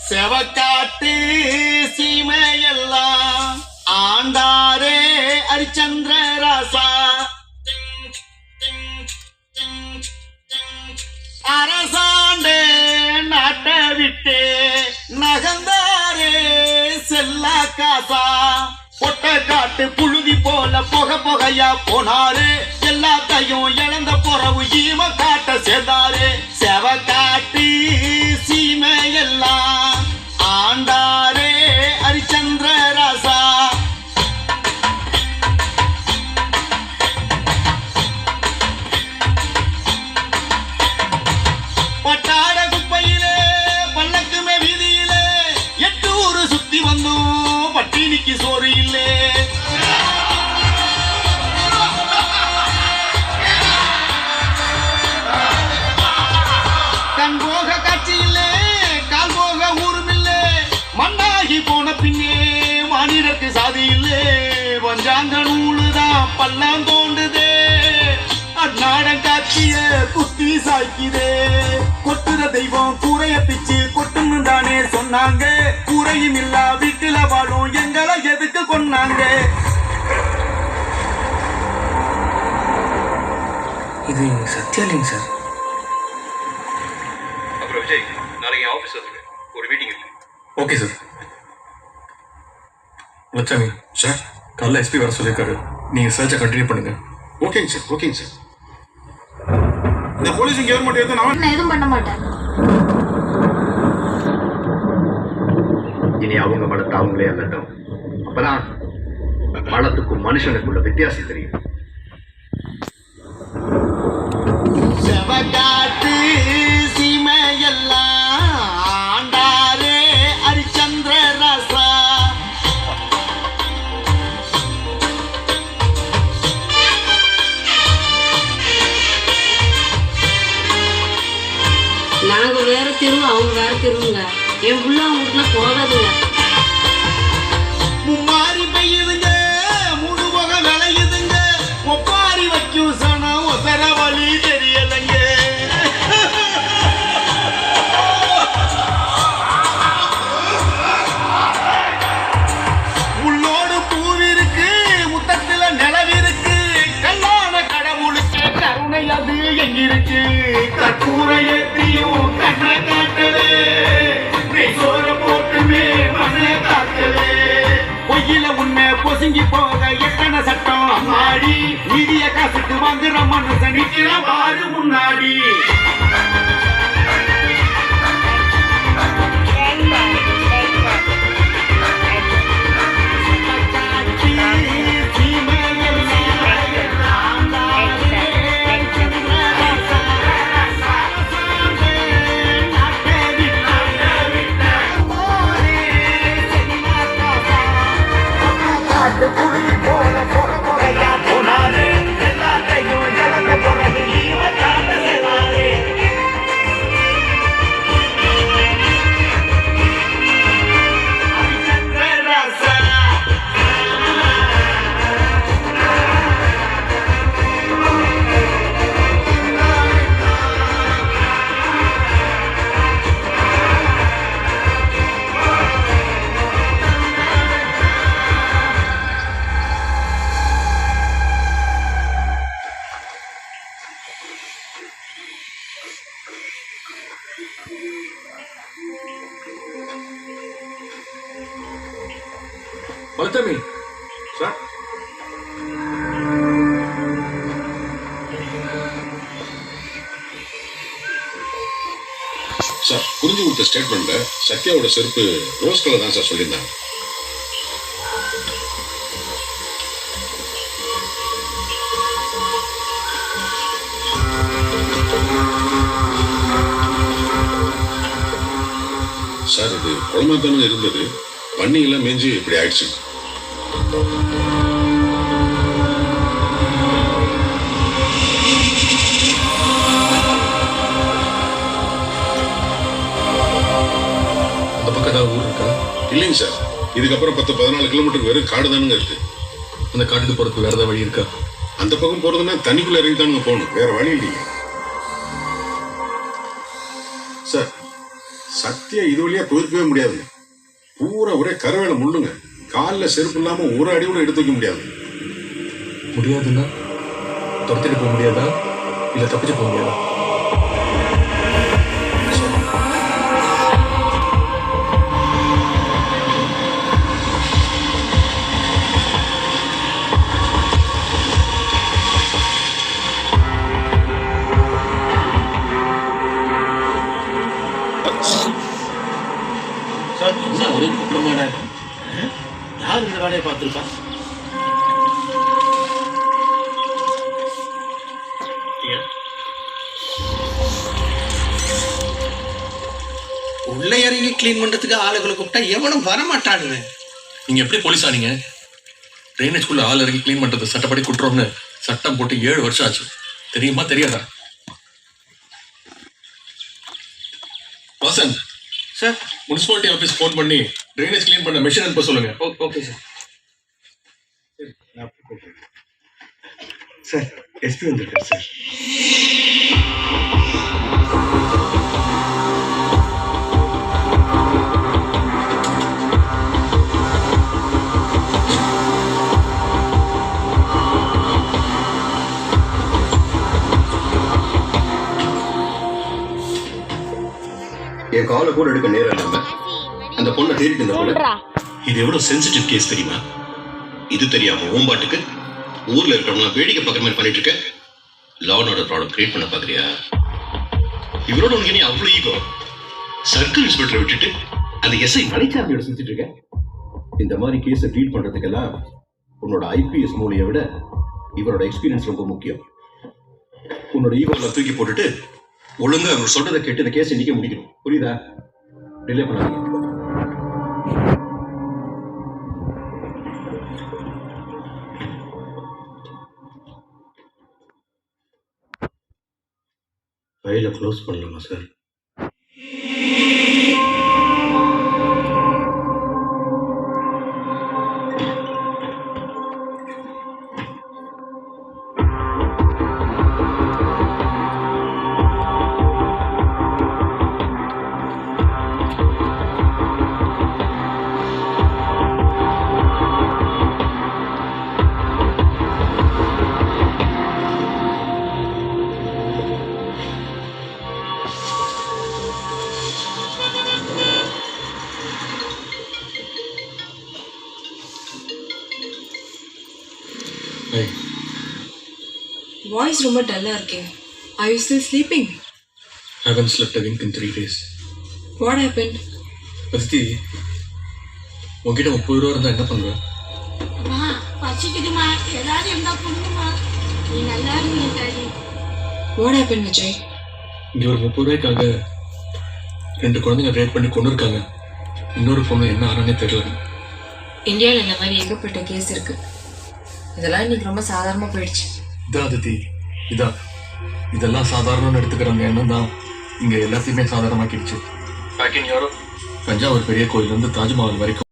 செவக்காட்டு சீமையெல்லாம் ஆண்டாரே ஹரிச்சந்திர ராசா. அரசாண்டே நாட்டை விட்டு நகர்ந்தாரே செல்லா காசா. பொட்ட காட்டு புழுதி போல புகையா போனாரு. எல்லாத்தையும் இழந்த பொறவு ஈம காட்ட சேர்ந்தாரு. செவக்காட்டு சீமையெல்லாம் ஆண்டாரே ஹரிச்சந்திர ராசா. பட்டாட குப்பையிலே பல்லக்குமே வீதியிலே 8 ஊரு சுத்தி வந்தோம் பட்டினிக்கு சோறு இல்லே. கண் போக காட்சி இல்லே, கால் போக ஊரும் இல்லே. மண்ணாகி போன பின்னே மாநிலக்கு சாதி இல்லே. வஞ்சாங்க நூலுதான் பல்லாம் தோண்டுதே. அந்நாடம் காட்சிய குத்தி சாய்க்குதே. கொட்டுற தெய்வம் கூரைய பிச்சு கொட்டுன்னு தானே சொன்னாங்க. கூரையும் இல்லா வீட்டுல வாழும் எங்களை எதுக்கு கொன்னாங்க? இது சத்யாலிங்க சார். அப்புறம் விஜய், நாளைக்கு ஆஃபீஸ் வந்துருக்கு, ஒரு மீட்டிங் இருக்கு. Okay sir. லட்சுமி சார், காலைல எஸ்பி வர சொல்லியிருக்காரு. நீங்கள் சர்ச்சை கண்டினியூ பண்ணுங்க. ஓகேங்க சார், ஓகேங்க சார். இந்த போலீஸ் கவர்மெண்ட் எதுவும் நான் எதுவும் பண்ண மாட்டேன். இனி அவங்க மனத்தை அவங்களே அல்லட்டும். அப்பதான் மனத்துக்கும் மனுஷனுக்குள்ள வித்தியாசம் தெரியும். செவக்காட்டு சீமையெல்லாம் ஆண்டாரே ஹரிச்சந்திர ராசா. நாங்க வேற தெருவு, அவங்க வேற தெருவுங்க. என் புள்ள அவங்களுக்குள்ள போகாதுங்க. மும்மாரி பெய்யுதுங்க, முழு போக விளையுதுங்க. ஒப்பாரி வைக்கும் சனம் ஒசர வழி தெரியலைங்க. உள்ளோடு பூவிருக்கு, முத்தத்துல நிலவிருக்கு. கல்லான கடவுளுக்கு கருணை அது எங்கிருக்கு? கற்பூரை ஏற்றியும் கண்ணை காட்டலே, சோற போட்டுமே மண்ணை காக்கலே. பொய்யில உண்மை பொசுங்கி போக எத்தனை சட்டம் அம்மாடி. நிதிய காசுக்கு வாங்குற மனுஷன் நிக்கிற பாரு முன்னாடி. லட்சுமி சார், சார் புரிஞ்சு கொடுத்த ஸ்டேட்மெண்ட்ல சத்யாவோட செருப்பு ரோஸ் கலர் தான் சார் சொல்லியிருந்தாங்க. சார், இது குழம்பு தானே இருந்தது, பண்ணி எல்லாம் மேஞ்சு இப்படி ஆயிடுச்சு. அந்த பக்கம் ஏதாவது ஊர் இருக்கா? இல்லைங்க சார், இதுக்கப்புறம் 10-14 கிலோமீட்டருக்கு வெறும் காடு தானுங்க இருக்கு. அந்த காட்டுக்கு போறதுக்கு வேற ஏதாவது வழி இருக்கா? அந்த பக்கம் போறதுன்னா தண்ணிக்குள்ள இறங்கி தானுங்க போகணும், வேற வழி இல்லைங்க சார். சத்தியா இது வழியா போயிருக்கவே முடியாதுங்க. பூரா ஒரே கருவேல முள்ளுங்க. காலில் செருப்பு இல்லாம ஒரு அடி கூட எடுத்து வைக்க முடியாது. முடியாதுன்னா துரத்திட்டு போக முடியாதா இல்லை தப்பிச்சு போக முடியாதா? சார் என்ன ஒரே குற்றமான யார் இந்த வேலையை பார்த்துருக்கா? உள்ள இறங்கி கிளீன் பண்றதுக்கு ஆளுகளை கூப்பிட்டா எவனும் வரமாட்டானுங்க. நீங்க எப்படி போலீஸ் ஆனீங்க? ட்ரைனேஜ்குள்ள ஆள் இறங்கி க்ளீன் பண்றது சட்டப்படி குற்றம்னு சட்டம் போட்டு 7 வருஷம் ஆச்சு. தெரியுமா தெரியாதா? Vasan sir municipality office phone பண்ணி ட்ரைனேஜ் க்ளீன் பண்ண மெஷின் அனுப்ப சொல்லுங்க. Okay sir. சார் எஸ்பி வந்திருக்காரு சார். என் காலை கூட எடுக்க நேரம் இல்லாம அந்த பொண்ணை தேடிட்டு இருந்த இது எவ்வளவு சென்சிட்டிவ் கேஸ் தெரியுமா? இது தெரியாம ஓம்பாட்டுக்கு ஊர்ல இருக்கிறவங்க வேடிக்கை பார்க்குற மாதிரி பண்ணிட்டு இருக்க. Law and order problem create பண்ண பாக்குறியா? இவரோட உனக்கு நீ அவ்வளவு ஈகோ. சர்க்கிள் இன்ஸ்பெக்டரை விட்டுட்டு அந்த எஸ்ஐ மலைச்சாமியோட சுத்திட்டு இருக்க. இந்த மாதிரி கேஸை டீல் பண்றதுக்கெல்லாம் உன்னோட ஐபிஎஸ் மூலையை விட இவரோட எக்ஸ்பீரியன்ஸ் ரொம்ப முக்கியம். உன்னோட ஈகோல தூக்கி போட்டுட்டு ஒழுங்கா அவர் சொல்றதை கேட்டு இந்த கேஸை நிக்க முடிக்கணும். புரியுதா? டிலே பண்ணாதீங்க. ஃபைலை க்ளோஸ் பண்ணலாமா சார்? Hey, வாய்ஸ் ரொம்ப டல்லா இருக்கே. Are you still sleeping? haven't slept a wink in 3 days. What happened? பத்தி உங்ககிட்ட 30 ரூபா இருந்தா என்ன பண்ணுவ? அம்மா பசிக்குதுமா, ஏதாவது இருந்தா கொடுங்கம்மா. நீ நல்லா இருந்தீங்க. What happened, Vijay? இங்க ஒரு 30 ரூபாய்க்காக 2 குழந்தைங்க ரேப் பண்ணி கொண்டு இருக்காங்க. இன்னொரு பொண்ணு என்ன ஆனானே தெரியல. இந்தியாவில் இந்த மாதிரி ஏகப்பட்ட கேஸ் இருக்கு. இதெல்லாம் இன்னைக்கு ரொம்ப சாதாரணமா போயிடுச்சு. இதான் அதித்தி, இதெல்லாம் சாதாரணம்னு எடுத்துக்கிற அந்த எண்ணம் தான் இங்க எல்லாத்தையுமே சாதாரணமாக்கிடுச்சு. பேக் இன் யூரோப், தஞ்சாவூர் பெரிய கோயிலிருந்து தாஜ்மஹால் வரைக்கும்